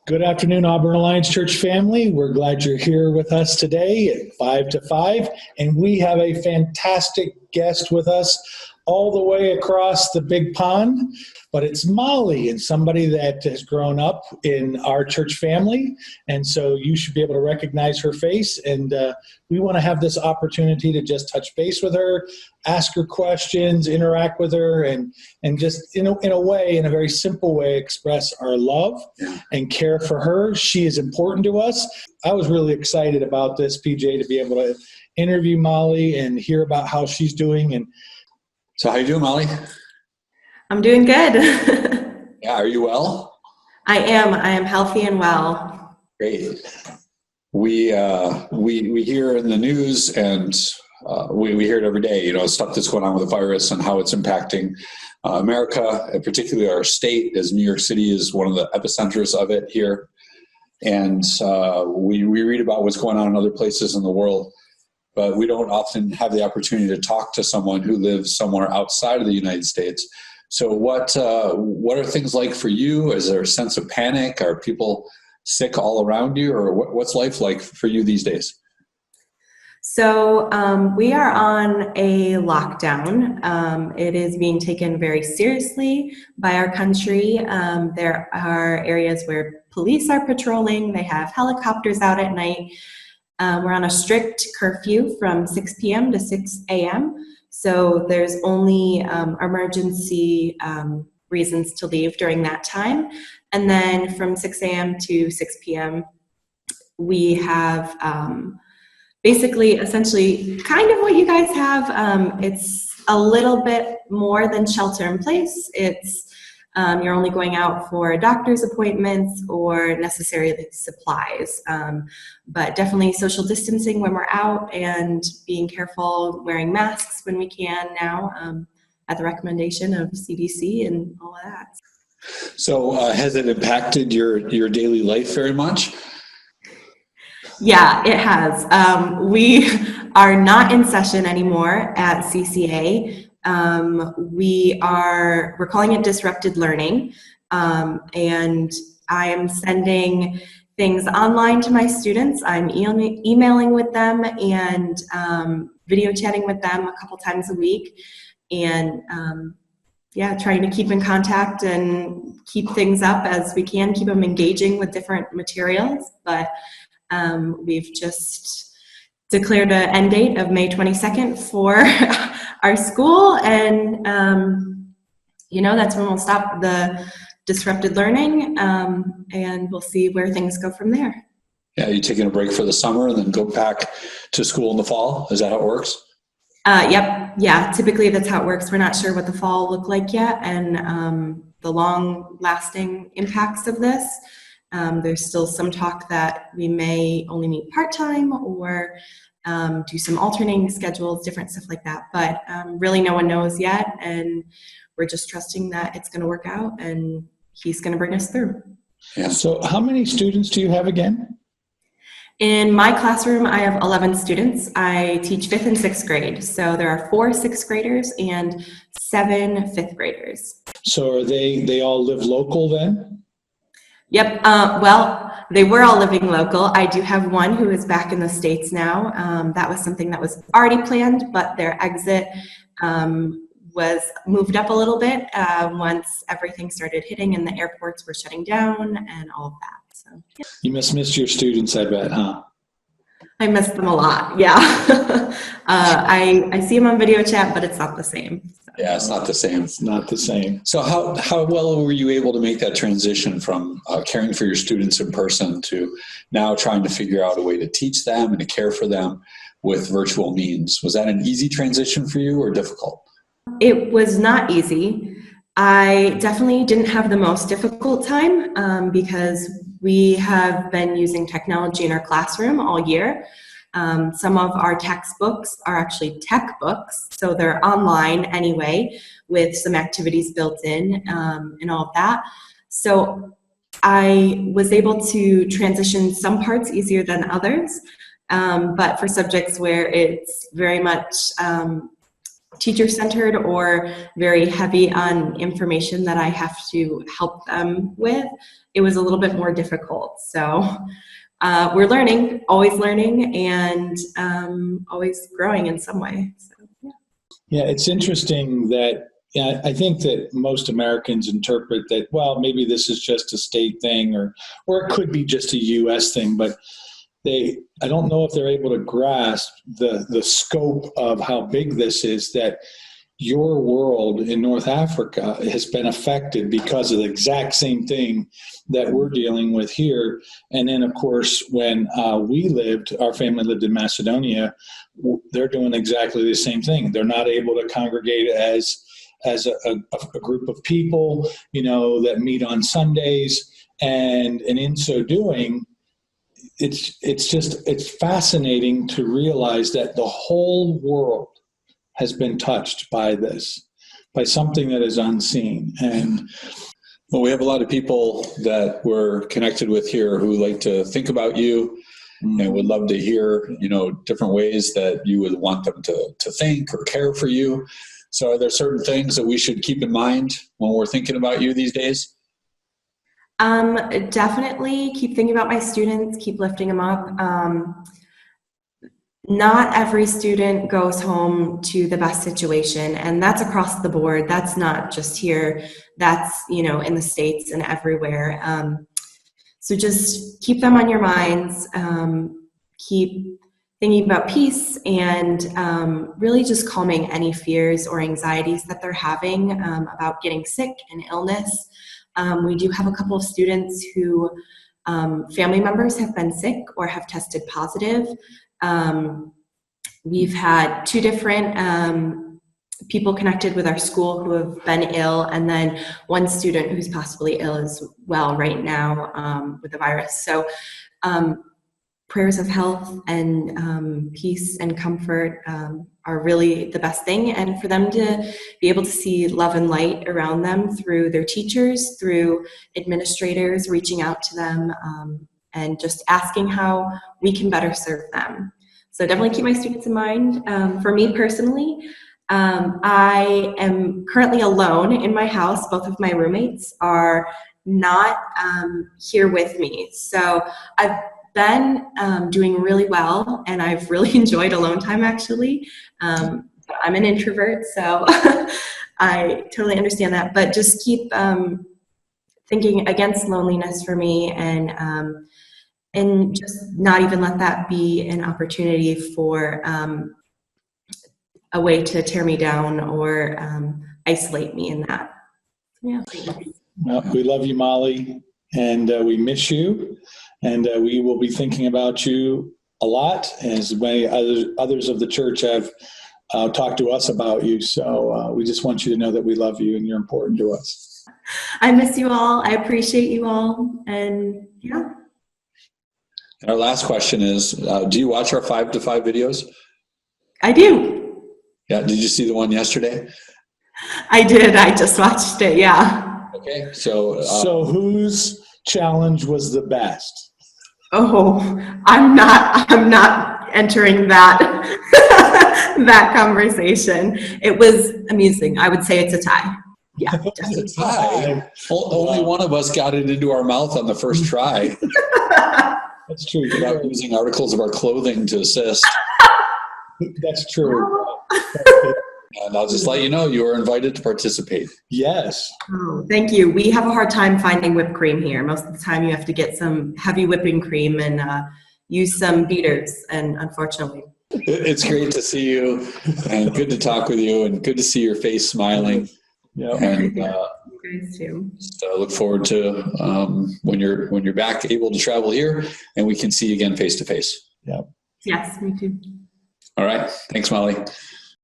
Good afternoon, Auburn Alliance Church family. We're glad you're here with us today at 5 to 5, and we have a fantastic guest with us all the way across the big pond, but it's Molly, and somebody that has grown up in our church family, and so you should be able to recognize her face, and we want to have this opportunity to just touch base with her, ask her questions, interact with her, and just in a way, in a very simple way, express our love and care for her. She is important to us. I was really excited about this, PJ, to be able to interview Molly and hear about how she's doing. And so how you doing, Molly? I'm doing good. Yeah, are you well? I am healthy and well. Great. We hear in the news, and we hear it every day, stuff that's going on with the virus and how it's impacting America, and particularly our state, as New York City is one of the epicenters of it here. And we read about what's going on in other places in the world, but we don't often have the opportunity to talk to someone who lives somewhere outside of the United States. So what are things like for you? Is there a sense of panic? Are people sick all around you? Or what's life like for you these days? So we are on a lockdown. It is being taken very seriously by our country. There are areas where police are patrolling. They have helicopters out at night. We're on a strict curfew from 6 p.m. to 6 a.m. So there's only emergency reasons to leave during that time. And then from 6 a.m. to 6 p.m., we have basically, essentially, kind of what you guys have. It's a little bit more than shelter in place. It's you're only going out for doctor's appointments or necessary supplies, but definitely social distancing when we're out and being careful, wearing masks when we can now, at the recommendation of CDC and all of that. So has it impacted your daily life very much? Yeah, it has. We are not in session anymore at CCA. We're calling it disrupted learning, and I am sending things online to my students. I'm emailing with them and video chatting with them a couple times a week, and trying to keep in contact and keep things up as we can, keep them engaging with different materials. But we've just declared an end date of May 22nd for our school, and that's when we'll stop the disrupted learning, and we'll see where things go from there. Yeah, you taking a break for the summer and then go back to school in the fall? Is that how it works? Yep. Yeah, typically that's how it works. We're not sure what the fall will look like yet, and the long-lasting impacts of this. There's still some talk that we may only meet part-time or do some alternating schedules, different stuff like that. But really no one knows yet, and we're just trusting that it's going to work out and he's going to bring us through. Yeah. So how many students do you have again? In my classroom, I have 11 students. I teach 5th and 6th grade. So there are 4 6th graders and 7 5th graders. So are they all live local then? Yep. Well, they were all living local. I do have one who is back in the States now. That was something that was already planned, but their exit was moved up a little bit once everything started hitting and the airports were shutting down and all of that. So, yeah. You must miss your students, I bet, huh? I miss them a lot, yeah. I see them on video chat, but it's not the same. So. Yeah, it's not the same. It's not the same. So how well were you able to make that transition from caring for your students in person to now trying to figure out a way to teach them and to care for them with virtual means? Was that an easy transition for you or difficult? It was not easy. I definitely didn't have the most difficult time because we have been using technology in our classroom all year. Some of our textbooks are actually tech books, so they're online anyway with some activities built in and all of that. So I was able to transition some parts easier than others, but for subjects where it's very much teacher-centered or very heavy on information that I have to help them with, it was a little bit more difficult. So we're learning, and always growing in some way. So, yeah. Yeah, it's interesting that I think that most Americans interpret that, well, maybe this is just a state thing, or it could be just a U.S. thing, but I don't know if they're able to grasp the scope of how big this is, that your world in North Africa has been affected because of the exact same thing that we're dealing with here. And then, of course, when our family lived in Macedonia, they're doing exactly the same thing. They're not able to congregate as a group of people, that meet on Sundays. And in so doing, it's fascinating to realize that the whole world has been touched by this, by something that is unseen. And well, we have a lot of people that we're connected with here who like to think about you and would love to hear, different ways that you would want them to think or care for you. So are there certain things that we should keep in mind when we're thinking about you these days? Definitely keep thinking about my students, keep lifting them up. Not every student goes home to the best situation, and that's across the board. That's not just here. That's, in the States and everywhere. So just keep them on your minds. Keep thinking about peace and really just calming any fears or anxieties that they're having about getting sick and illness. We do have a couple of students who family members have been sick or have tested positive. We've had 2 different people connected with our school who have been ill, and then 1 student who's possibly ill as well right now with the virus. So prayers of health and peace and comfort are really the best thing, and for them to be able to see love and light around them through their teachers, through administrators reaching out to them, and just asking how we can better serve them. So definitely keep my students in mind. For me personally, I am currently alone in my house. Both of my roommates are not here with me. So I've been doing really well, and I've really enjoyed alone time, actually. I'm an introvert, so I totally understand that. But just keep thinking against loneliness for me, and just not even let that be an opportunity for a way to tear me down or isolate me in that. Yeah. well, we love you, Molly, and we miss you. And we will be thinking about you a lot, as many others of the church have talked to us about you. So we just want you to know that we love you and you're important to us. I miss you all. I appreciate you all. And yeah. And our last question is, do you watch our 5 to 5 videos? I do. Yeah. Did you see the one yesterday? I did. I just watched it. Yeah. Okay. So whose challenge was the best? Oh, I'm not entering that that conversation. It was amusing. I would say it's a tie. Yeah, definitely. It's a tie. Only one of us got it into our mouth on the first try. That's true. Without using articles of our clothing to assist. That's true. And I'll just let you know, you are invited to participate. Yes. Oh, thank you. We have a hard time finding whipped cream here. Most of the time you have to get some heavy whipping cream and use some beaters, and unfortunately. It's great to see you, and good to talk with you, and good to see your face smiling. Yeah. And You guys too. just, look forward to when you're back able to travel here, and we can see you again face to face. Yeah. Yes, me too. All right. Thanks, Molly.